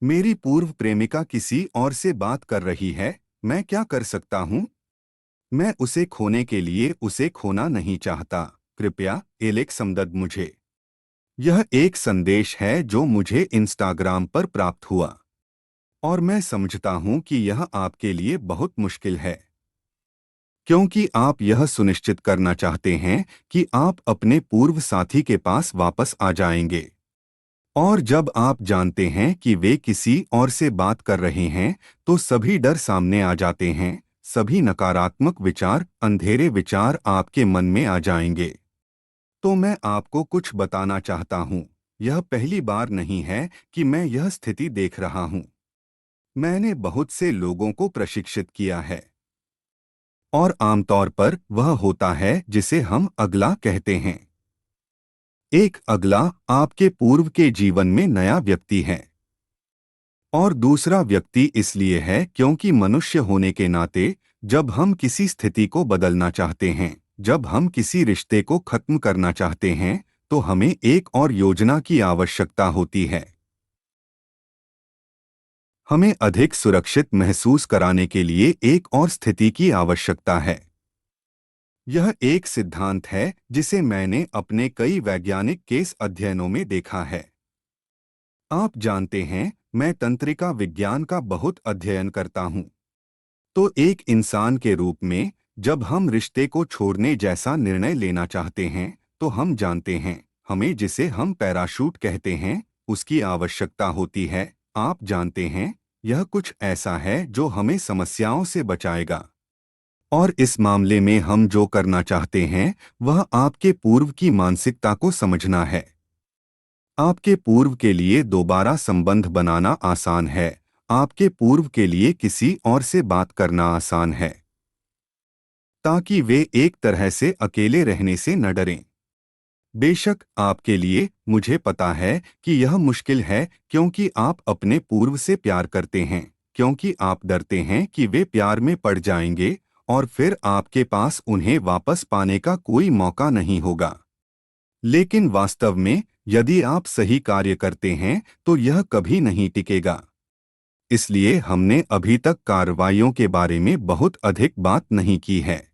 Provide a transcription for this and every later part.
मेरी पूर्व प्रेमिका किसी और से बात कर रही है। मैं क्या कर सकता हूँ? मैं उसे खोने के लिए उसे खोना नहीं चाहता। कृपया एलेक्स समदद मुझे। यह एक संदेश है जो मुझे इंस्टाग्राम पर प्राप्त हुआ और मैं समझता हूँ कि यह आपके लिए बहुत मुश्किल है क्योंकि आप यह सुनिश्चित करना चाहते हैं कि आप अपने पूर्व साथी के पास वापस आ जाएंगे। और जब आप जानते हैं कि वे किसी और से बात कर रहे हैं, तो सभी डर सामने आ जाते हैं, सभी नकारात्मक विचार, अंधेरे विचार आपके मन में आ जाएंगे। तो मैं आपको कुछ बताना चाहता हूँ। यह पहली बार नहीं है कि मैं यह स्थिति देख रहा हूँ। मैंने बहुत से लोगों को प्रशिक्षित किया है और आमतौर पर वह होता है जिसे हम अगला कहते हैं। एक अगला आपके पूर्व के जीवन में नया व्यक्ति है और दूसरा व्यक्ति इसलिए है क्योंकि मनुष्य होने के नाते जब हम किसी स्थिति को बदलना चाहते हैं, जब हम किसी रिश्ते को खत्म करना चाहते हैं, तो हमें एक और योजना की आवश्यकता होती है। हमें अधिक सुरक्षित महसूस कराने के लिए एक और स्थिति की आवश्यकता है। यह एक सिद्धांत है जिसे मैंने अपने कई वैज्ञानिक केस अध्ययनों में देखा है। आप जानते हैं, मैं तंत्रिका विज्ञान का बहुत अध्ययन करता हूँ। तो एक इंसान के रूप में, जब हम रिश्ते को छोड़ने जैसा निर्णय लेना चाहते हैं, तो हम जानते हैं, हमें जिसे हम पैराशूट कहते हैं, उसकी आवश्यकता होती है। आप जानते हैं, यह कुछ ऐसा है जो हमें समस्याओं से बचाएगा। और इस मामले में हम जो करना चाहते हैं, वह आपके पूर्व की मानसिकता को समझना है। आपके पूर्व के लिए दोबारा संबंध बनाना आसान है। आपके पूर्व के लिए किसी और से बात करना आसान है ताकि वे एक तरह से अकेले रहने से न डरें। बेशक आपके लिए, मुझे पता है कि यह मुश्किल है क्योंकि आप अपने पूर्व से प्यार करते हैं, क्योंकि आप डरते हैं कि वे प्यार में पड़ जाएंगे और फिर आपके पास उन्हें वापस पाने का कोई मौका नहीं होगा। लेकिन वास्तव में, यदि आप सही कार्य करते हैं, तो यह कभी नहीं टिकेगा। इसलिए हमने अभी तक कार्रवाइयों के बारे में बहुत अधिक बात नहीं की है।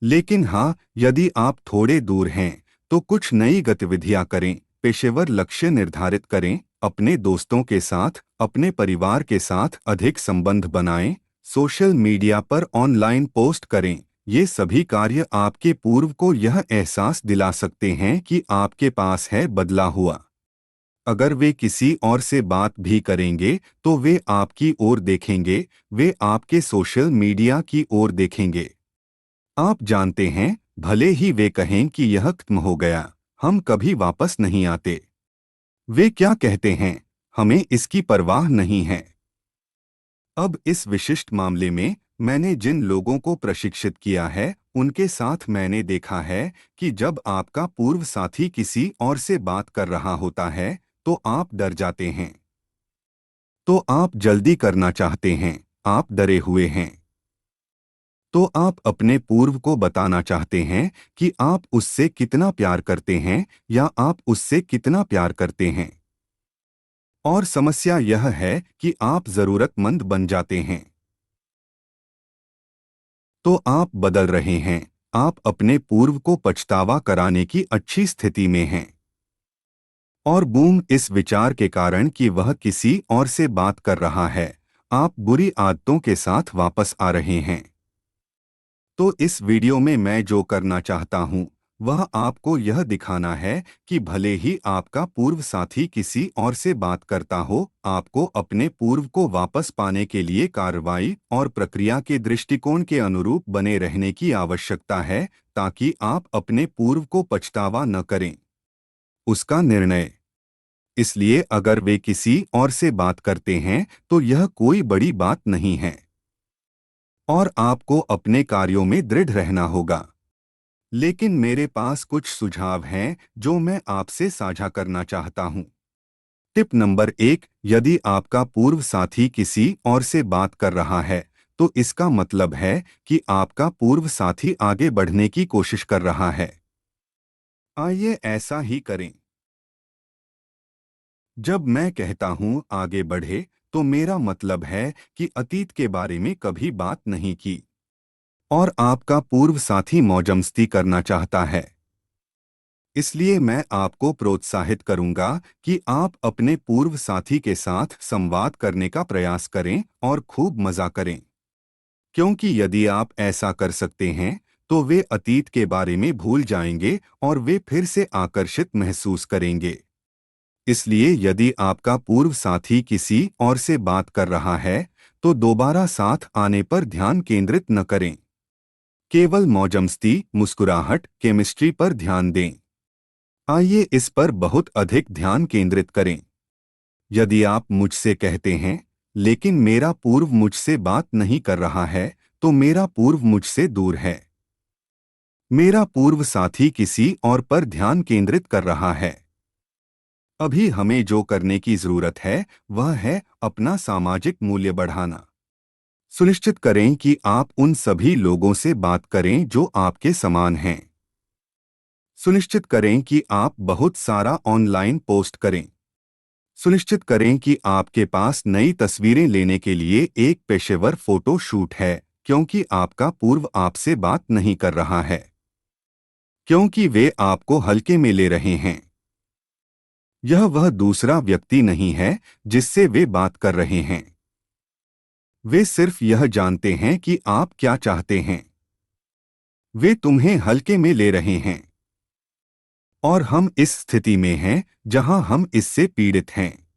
लेकिन हाँ, यदि आप थोड़े दूर हैं, तो कुछ नई गतिविधियां करें, पेशेवर लक्ष्य निर्धारित करें, अपने दोस्तों के साथ, अपने परिवार के साथ अधिक संबंध बनाएं, सोशल मीडिया पर ऑनलाइन पोस्ट करें। ये सभी कार्य आपके पूर्व को यह एहसास दिला सकते हैं कि आपके पास है बदला हुआ। अगर वे किसी और से बात भी करेंगे, तो वे आपकी ओर देखेंगे, वे आपके सोशल मीडिया की ओर देखेंगे। आप जानते हैं, भले ही वे कहें कि यह खत्म हो गया, हम कभी वापस नहीं आते। वे क्या कहते हैं, हमें इसकी परवाह नहीं है। अब इस विशिष्ट मामले में, मैंने जिन लोगों को प्रशिक्षित किया है, उनके साथ मैंने देखा है कि जब आपका पूर्व साथी किसी और से बात कर रहा होता है, तो आप डर जाते हैं। तो आप जल्दी करना चाहते हैं, आप डरे हुए हैं। तो आप अपने पूर्व को बताना चाहते हैं कि आप उससे कितना प्यार करते हैं या आप उससे कितना प्यार करते हैं। और समस्या यह है कि आप जरूरतमंद बन जाते हैं। तो आप बदल रहे हैं, आप अपने पूर्व को पछतावा कराने की अच्छी स्थिति में हैं। और बूम, इस विचार के कारण कि वह किसी और से बात कर रहा है, आप बुरी आदतों के साथ वापस आ रहे हैं। तो इस वीडियो में मैं जो करना चाहता हूँ, वह आपको यह दिखाना है कि भले ही आपका पूर्व साथी किसी और से बात करता हो, आपको अपने पूर्व को वापस पाने के लिए कार्रवाई और प्रक्रिया के दृष्टिकोण के अनुरूप बने रहने की आवश्यकता है, ताकि आप अपने पूर्व को पछतावा न करें। उसका निर्णय। इसलिए अगर वे किसी और से बात करते हैं, तो यह कोई बड़ी बात नहीं है और आपको अपने कार्यों में दृढ़ रहना होगा। लेकिन मेरे पास कुछ सुझाव हैं जो मैं आपसे साझा करना चाहता हूं। टिप नंबर 1, यदि आपका पूर्व साथी किसी और से बात कर रहा है, तो इसका मतलब है कि आपका पूर्व साथी आगे बढ़ने की कोशिश कर रहा है। आइए ऐसा ही करें। जब मैं कहता हूं आगे बढ़े, तो मेरा मतलब है कि अतीत के बारे में कभी बात नहीं की और आपका पूर्व साथी मौजमस्ती करना चाहता है। इसलिए मैं आपको प्रोत्साहित करूंगा कि आप अपने पूर्व साथी के साथ संवाद करने का प्रयास करें और खूब मजा करें, क्योंकि यदि आप ऐसा कर सकते हैं तो वे अतीत के बारे में भूल जाएंगे और वे फिर से आकर्षित महसूस करेंगे। इसलिए यदि आपका पूर्व साथी किसी और से बात कर रहा है तो दोबारा साथ आने पर ध्यान केंद्रित न करें। केवल मौजमस्ती, मुस्कुराहट, केमिस्ट्री पर ध्यान दें। आइए इस पर बहुत अधिक ध्यान केंद्रित करें। यदि आप मुझसे कहते हैं, लेकिन मेरा पूर्व मुझसे बात नहीं कर रहा है, तो मेरा पूर्व मुझसे दूर है। मेरा पूर्व साथी किसी और पर ध्यान केंद्रित कर रहा है। अभी हमें जो करने की जरूरत है, वह है अपना सामाजिक मूल्य बढ़ाना। सुनिश्चित करें कि आप उन सभी लोगों से बात करें जो आपके समान हैं। सुनिश्चित करें कि आप बहुत सारा ऑनलाइन पोस्ट करें। सुनिश्चित करें कि आपके पास नई तस्वीरें लेने के लिए एक पेशेवर फोटो शूट है, क्योंकि आपका पूर्व आपसे बात नहीं कर रहा है, क्योंकि वे आपको हल्के में ले रहे हैं। यह वह दूसरा व्यक्ति नहीं है जिससे वे बात कर रहे हैं। वे सिर्फ यह जानते हैं कि आप क्या चाहते हैं। वे तुम्हें हल्के में ले रहे हैं। और हम इस स्थिति में हैं जहां हम इससे पीड़ित हैं।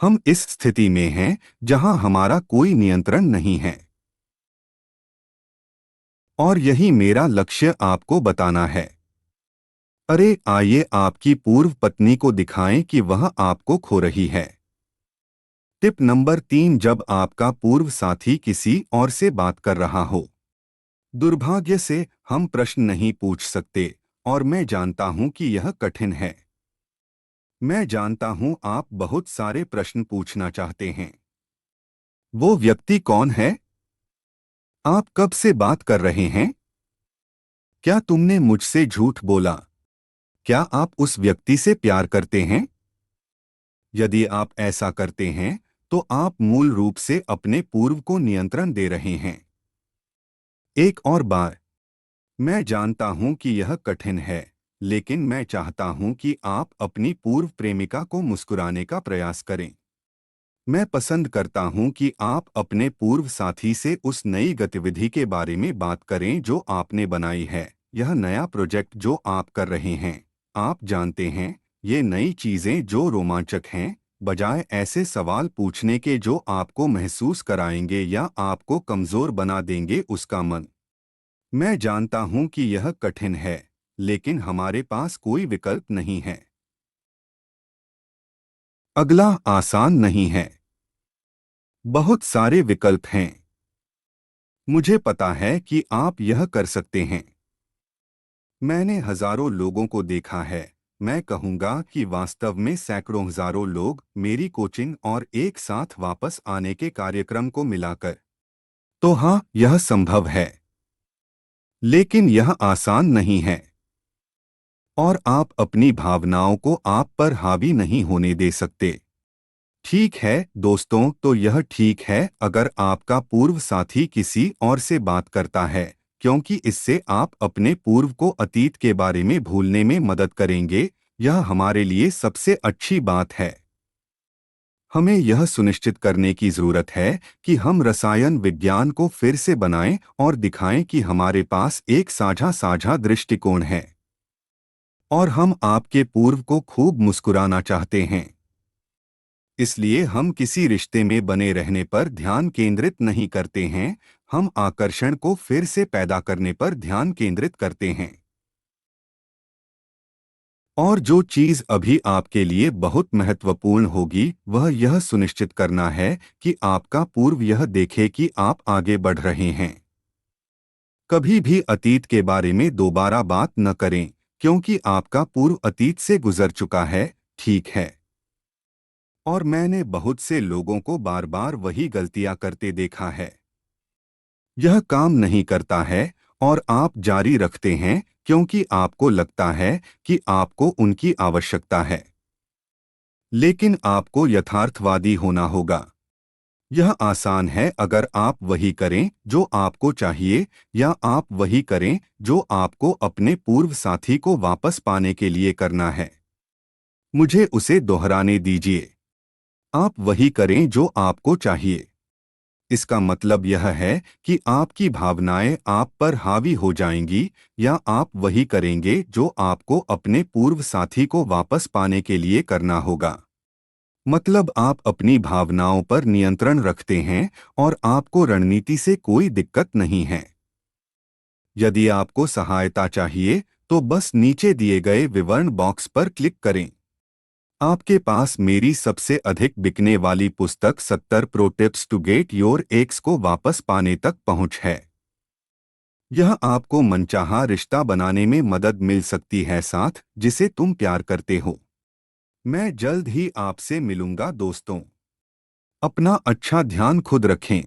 हम इस स्थिति में हैं जहां हमारा कोई नियंत्रण नहीं है। और यही मेरा लक्ष्य आपको बताना है। अरे आइए आपकी पूर्व पत्नी को दिखाएं कि वह आपको खो रही है। टिप नंबर 3, जब आपका पूर्व साथी किसी और से बात कर रहा हो। दुर्भाग्य से हम प्रश्न नहीं पूछ सकते, और मैं जानता हूं कि यह कठिन है। मैं जानता हूं आप बहुत सारे प्रश्न पूछना चाहते हैं। वो व्यक्ति कौन है? आप कब से बात कर रहे हैं? क्या तुमने मुझसे झूठ बोला? क्या आप उस व्यक्ति से प्यार करते हैं? यदि आप ऐसा करते हैं, तो आप मूल रूप से अपने पूर्व को नियंत्रण दे रहे हैं। एक और बार, मैं जानता हूं कि यह कठिन है, लेकिन मैं चाहता हूं कि आप अपनी पूर्व प्रेमिका को मुस्कुराने का प्रयास करें। मैं पसंद करता हूं कि आप अपने पूर्व साथी से उस नई गतिविधि के बारे में बात करें जो आपने बनाई है, यह नया प्रोजेक्ट जो आप कर रहे हैं। आप जानते हैं, ये नई चीजें जो रोमांचक हैं, बजाय ऐसे सवाल पूछने के जो आपको महसूस कराएंगे या आपको कमजोर बना देंगे उसका मन। मैं जानता हूं कि यह कठिन है, लेकिन हमारे पास कोई विकल्प नहीं है। अगला आसान नहीं है। बहुत सारे विकल्प हैं। मुझे पता है कि आप यह कर सकते हैं। मैंने हजारों लोगों को देखा है। मैं कहूंगा कि वास्तव में सैकड़ों हजारों लोग मेरी कोचिंग और एक साथ वापस आने के कार्यक्रम को मिलाकर। तो हाँ, यह संभव है, लेकिन यह आसान नहीं है। और आप अपनी भावनाओं को आप पर हावी नहीं होने दे सकते। ठीक है दोस्तों, तो यह ठीक है अगर आपका पूर्व साथी किसी और से बात करता है, क्योंकि इससे आप अपने पूर्व को अतीत के बारे में भूलने में मदद करेंगे। यह हमारे लिए सबसे अच्छी बात है। हमें यह सुनिश्चित करने की जरूरत है कि हम रसायन विज्ञान को फिर से बनाएं और दिखाएं कि हमारे पास एक साझा साझा दृष्टिकोण है। और हम आपके पूर्व को खूब मुस्कुराना चाहते हैं। इसलिए हम किसी रिश्ते में बने रहने पर ध्यान केंद्रित नहीं करते हैं, हम आकर्षण को फिर से पैदा करने पर ध्यान केंद्रित करते हैं। और जो चीज अभी आपके लिए बहुत महत्वपूर्ण होगी, वह यह सुनिश्चित करना है कि आपका पूर्व यह देखे कि आप आगे बढ़ रहे हैं। कभी भी अतीत के बारे में दोबारा बात न करें, क्योंकि आपका पूर्व अतीत से गुजर चुका है, ठीक है। और मैंने बहुत से लोगों को बार बार वही गलतियां करते देखा है। यह काम नहीं करता है और आप जारी रखते हैं क्योंकि आपको लगता है कि आपको उनकी आवश्यकता है। लेकिन आपको यथार्थवादी होना होगा। यह आसान है अगर आप वही करें जो आपको चाहिए, या आप वही करें जो आपको अपने पूर्व साथी को वापस पाने के लिए करना है। मुझे उसे दोहराने दीजिए। आप वही करें जो आपको चाहिए। इसका मतलब यह है कि आपकी भावनाएं आप पर हावी हो जाएंगी, या आप वही करेंगे जो आपको अपने पूर्व साथी को वापस पाने के लिए करना होगा। मतलब आप अपनी भावनाओं पर नियंत्रण रखते हैं और आपको रणनीति से कोई दिक्कत नहीं है। यदि आपको सहायता चाहिए तो बस नीचे दिए गए विवरण बॉक्स पर क्लिक करें। आपके पास मेरी सबसे अधिक बिकने वाली पुस्तक 70 pro tips to get your ex को वापस पाने तक पहुंच है। यह आपको मनचाहा रिश्ता बनाने में मदद मिल सकती है, साथ जिसे तुम प्यार करते हो। मैं जल्द ही आपसे मिलूंगा दोस्तों। अपना अच्छा ध्यान खुद रखें।